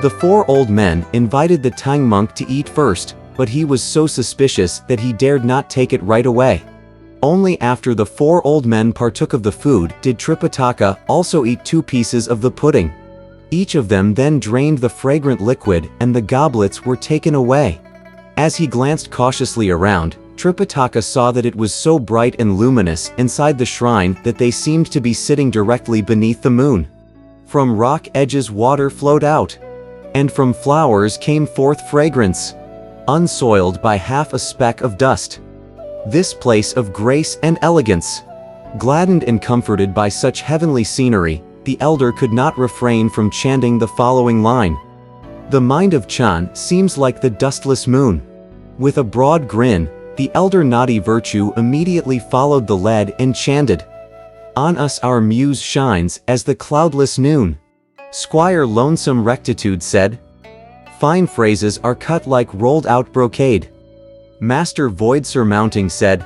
The four old men invited the Tang monk to eat first, but he was so suspicious that he dared not take it right away. Only after the four old men partook of the food did Tripitaka also eat 2 pieces of the pudding. Each of them then drained the fragrant liquid and the goblets were taken away. As he glanced cautiously around, Tripitaka saw that it was so bright and luminous inside the shrine that they seemed to be sitting directly beneath the moon. From rock edges water flowed out, and from flowers came forth fragrance, unsoiled by half a speck of dust. This place of grace and elegance. Gladdened and comforted by such heavenly scenery, the elder could not refrain from chanting the following line. The mind of Chan seems like the dustless moon. With a broad grin, the elder naughty virtue immediately followed the lead and chanted, On us our muse shines as the cloudless noon. Squire Lonesome Rectitude said. Fine phrases are cut like rolled out brocade. Master Void Surmounting said.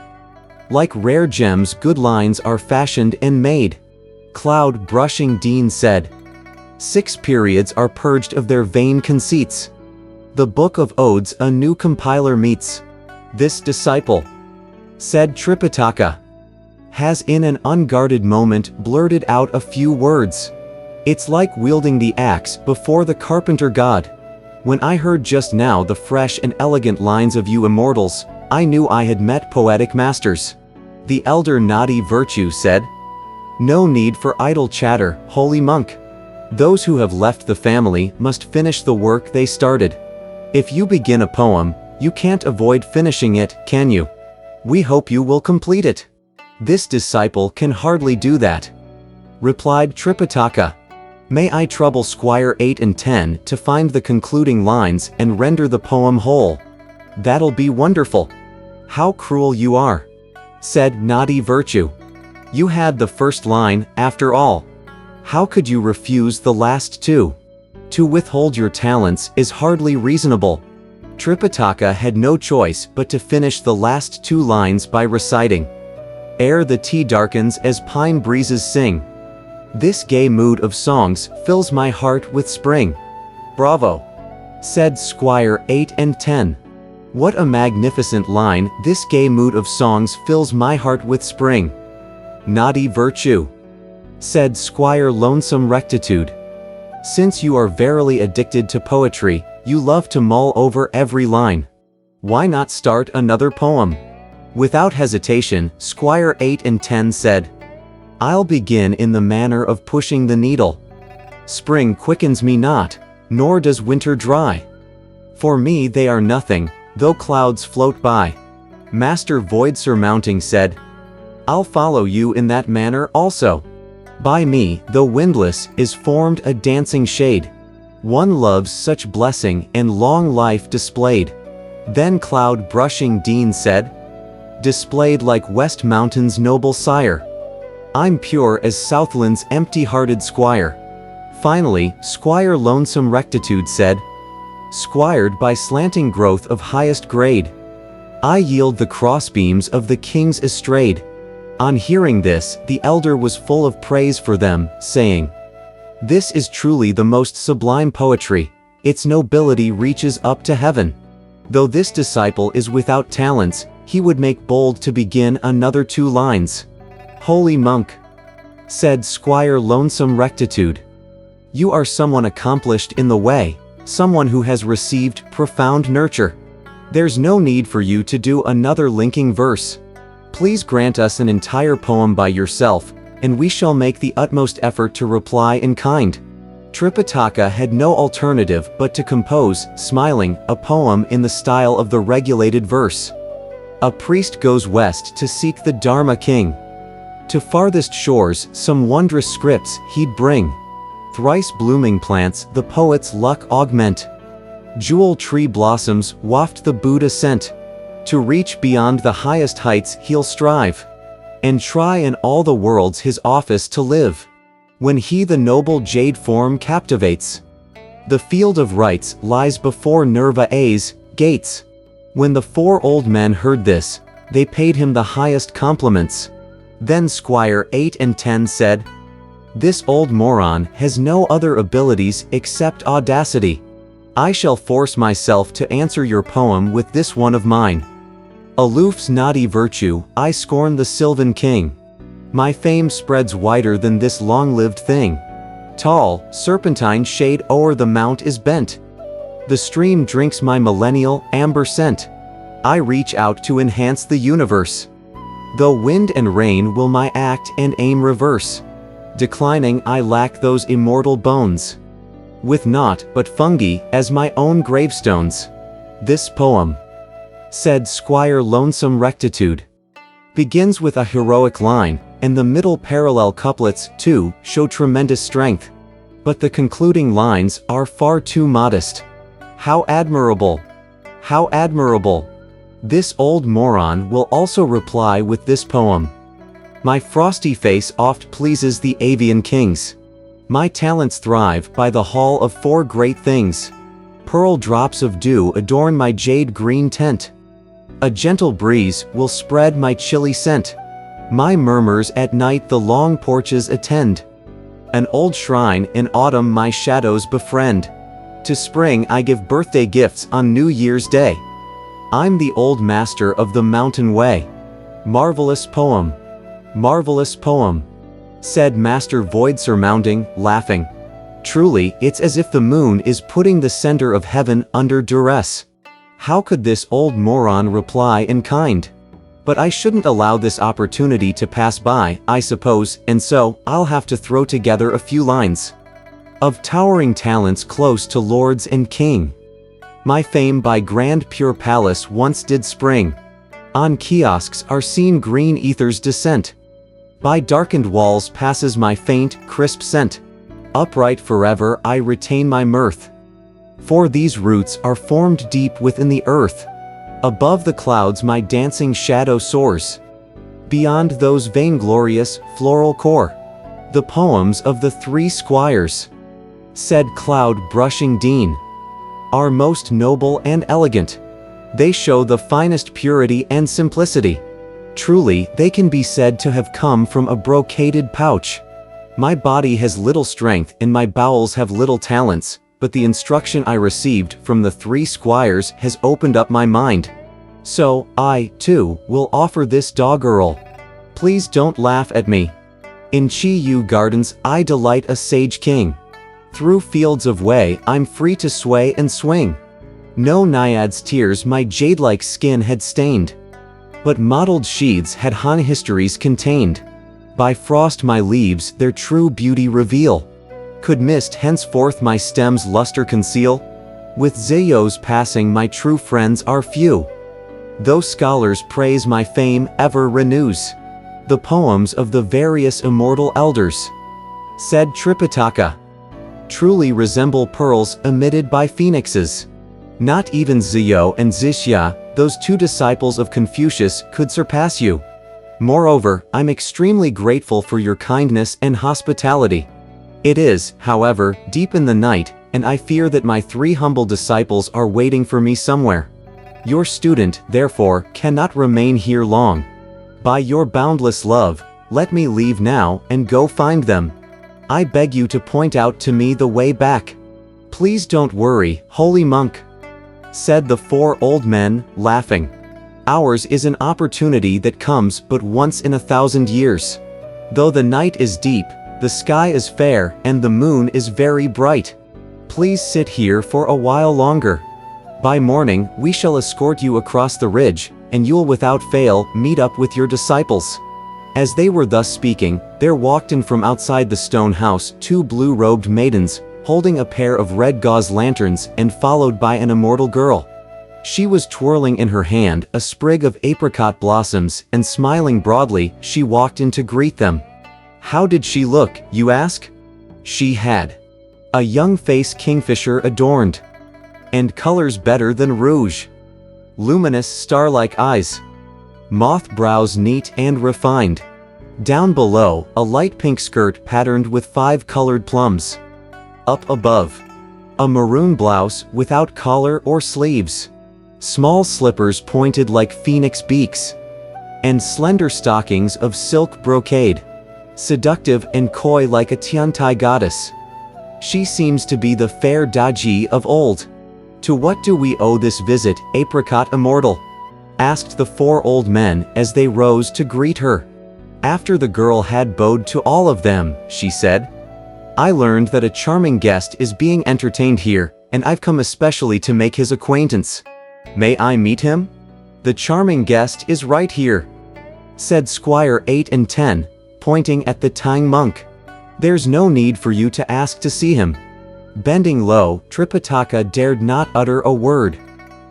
Like rare gems good lines are fashioned and made. Cloud Brushing Dean said. 6 periods are purged of their vain conceits. The Book of Odes a new compiler meets. This disciple, said Tripitaka, has in an unguarded moment blurted out a few words. It's like wielding the axe before the carpenter god. When I heard just now the fresh and elegant lines of you immortals, I knew I had met poetic masters. The elder naughty virtue said. No need for idle chatter, holy monk. Those who have left the family must finish the work they started. If you begin a poem, you can't avoid finishing it, can you? We hope you will complete it. This disciple can hardly do that, replied Tripitaka. May I trouble Squire 8 and 10 to find the concluding lines and render the poem whole? That'll be wonderful. How cruel you are, said naughty virtue. You had the first line, after all. How could you refuse the last 2? To withhold your talents is hardly reasonable. Tripitaka had no choice but to finish the last 2 lines by reciting. Ere the tea darkens as pine breezes sing. This gay mood of songs fills my heart with spring. Bravo, said Squire 8 and 10. What a magnificent line, this gay mood of songs fills my heart with spring. Naughty virtue, said Squire Lonesome Rectitude. Since you are verily addicted to poetry, you love to mull over every line. Why not start another poem? Without hesitation, Squire 8 and 10 said, I'll begin in the manner of pushing the needle. Spring quickens me not, nor does winter dry. For me they are nothing, though clouds float by. Master Void Surmounting said, I'll follow you in that manner also. By me, though windless, is formed a dancing shade. One loves such blessing and long life displayed. Then Cloud Brushing Dean said, Displayed like West Mountain's noble sire. I'm pure as Southland's empty-hearted squire. Finally, Squire Lonesome Rectitude said, Squired by slanting growth of highest grade, I yield the crossbeams of the king's estrade. On hearing this, the elder was full of praise for them, saying, This is truly the most sublime poetry, its nobility reaches up to heaven. Though this disciple is without talents, he would make bold to begin another 2 lines. Holy monk, said Squire Lonesome Rectitude, you are someone accomplished in the way, someone who has received profound nurture. There's no need for you to do another linking verse. Please grant us an entire poem by yourself, and we shall make the utmost effort to reply in kind. Tripitaka had no alternative but to compose, smiling, a poem in the style of the regulated verse. A priest goes west to seek the Dharma king. To farthest shores some wondrous scripts he'd bring. Thrice blooming plants the poet's luck augment. Jewel tree blossoms waft the Buddha scent. To reach beyond the highest heights he'll strive, and try in all the worlds his office to live. When he the noble jade form captivates, the field of rights lies before Nirvana's gates. When the 4 old men heard this, they paid him the highest compliments. Then Squire 8 and 10 said, This old moron has no other abilities except audacity. I shall force myself to answer your poem with this one of mine. Aloof's naughty virtue, I scorn the Sylvan king. My fame spreads wider than this long-lived thing. Tall, serpentine shade o'er the mount is bent. The stream drinks my millennial, amber scent. I reach out to enhance the universe. Though wind and rain will my act and aim reverse. Declining I lack those immortal bones. With naught but fungi as my own gravestones. This poem, said Squire Lonesome Rectitude, begins with a heroic line, and the middle parallel couplets, too, show tremendous strength. But the concluding lines are far too modest. How admirable! How admirable! This old moron will also reply with this poem. My frosty face oft pleases the avian kings. My talents thrive by the hall of four great things. Pearl drops of dew adorn my jade green tent. A gentle breeze will spread my chilly scent. My murmurs at night the long porches attend. An old shrine in autumn my shadows befriend. To spring I give birthday gifts on New Year's Day. I'm the old master of the mountain way. Marvelous poem. Marvelous poem, said Master Void surmounting, laughing. Truly, it's as if the moon is putting the center of heaven under duress. How could this old moron reply in kind? But I shouldn't allow this opportunity to pass by, I suppose, and so, I'll have to throw together a few lines. Of towering talents close to lords and king. My fame by grand pure palace once did spring. On kiosks are seen green ethers descent. By darkened walls passes my faint, crisp scent. Upright forever I retain my mirth. For these roots are formed deep within the earth. Above the clouds my dancing shadow soars. Beyond those vainglorious, floral core. The poems of the three squires, said cloud-brushing Dean, are most noble and elegant. They show the finest purity and simplicity. Truly, they can be said to have come from a brocaded pouch. My body has little strength and my bowels have little talents, but the instruction I received from the three squires has opened up my mind. So, I, too, will offer this doggerel. Please don't laugh at me. In Chi-Yu gardens I delight a sage king. Through fields of way I'm free to sway and swing. No naiad's tears my jade-like skin had stained. But mottled sheaths had Han histories contained. By frost my leaves their true beauty reveal. Could mist henceforth my stem's luster conceal? With Ziyos passing my true friends are few. Though scholars praise my fame ever renews. The poems of the various immortal elders, said Tripitaka, truly resemble pearls emitted by phoenixes. Not even Ziyo and Zixia, those two disciples of Confucius, could surpass you. Moreover, I'm extremely grateful for your kindness and hospitality. It is, however, deep in the night, and I fear that my three humble disciples are waiting for me somewhere. Your student, therefore, cannot remain here long. By your boundless love, let me leave now and go find them. I beg you to point out to me the way back. Please don't worry, holy monk, said the four old men, laughing. Ours is an opportunity that comes but once in 1,000 years. Though the night is deep, the sky is fair, and the moon is very bright. Please sit here for a while longer. By morning, we shall escort you across the ridge, and you'll without fail meet up with your disciples. As they were thus speaking, there walked in from outside the stone house 2 blue-robed maidens, holding a pair of red gauze lanterns and followed by an immortal girl. She was twirling in her hand a sprig of apricot blossoms, and smiling broadly, she walked in to greet them. How did she look, you ask? She had a young face kingfisher adorned, and colors better than rouge, luminous star-like eyes, moth brows neat and refined. Down below, a light pink skirt patterned with 5 colored plums. Up above, a maroon blouse without collar or sleeves. Small slippers pointed like phoenix beaks, and slender stockings of silk brocade. seductive and coy like a Tiantai goddess. She seems to be the fair Daji of old. To what do we owe this visit, apricot immortal? Asked the four old men as they rose to greet her. After the girl had bowed to all of them, she said, I learned that a charming guest is being entertained here, and I've come especially to make his acquaintance. May I meet him? The charming guest is right here, said Squire 8 and 10, pointing at the Tang monk. There's no need for you to ask to see him. Bending low, Tripitaka dared not utter a word.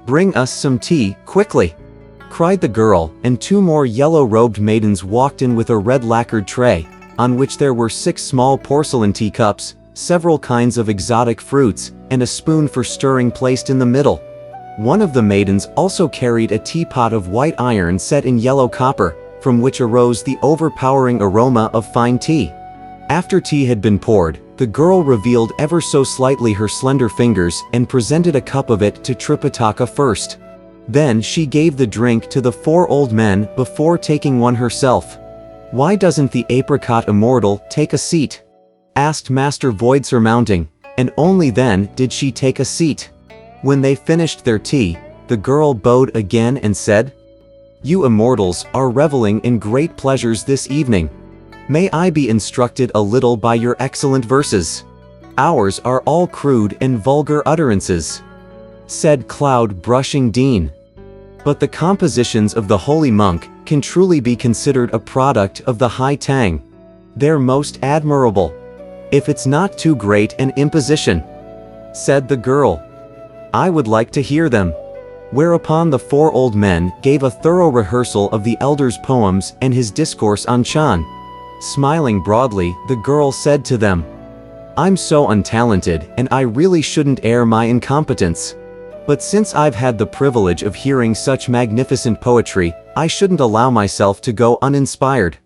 Bring us some tea, quickly, cried the girl, and two more yellow-robed maidens walked in with a red lacquered tray, on which there were 6 small porcelain teacups, several kinds of exotic fruits, and a spoon for stirring placed in the middle. One of the maidens also carried a teapot of white iron set in yellow copper, from which arose the overpowering aroma of fine tea. After tea had been poured, the girl revealed ever so slightly her slender fingers and presented a cup of it to Tripitaka first. Then she gave the drink to the 4 old men before taking one herself. Why doesn't the apricot immortal take a seat? Asked Master Void surmounting, and only then did she take a seat. When they finished their tea, the girl bowed again and said, You immortals are reveling in great pleasures this evening. May I be instructed a little by your excellent verses? Ours are all crude and vulgar utterances, said Cloud brushing Dean. But the compositions of the holy monk can truly be considered a product of the high Tang. They're most admirable, if it's not too great an imposition, said the girl. I would like to hear them. Whereupon the 4 old men gave a thorough rehearsal of the elder's poems and his discourse on Chan. Smiling broadly, the girl said to them, I'm so untalented and I really shouldn't air my incompetence. But since I've had the privilege of hearing such magnificent poetry, I shouldn't allow myself to go uninspired.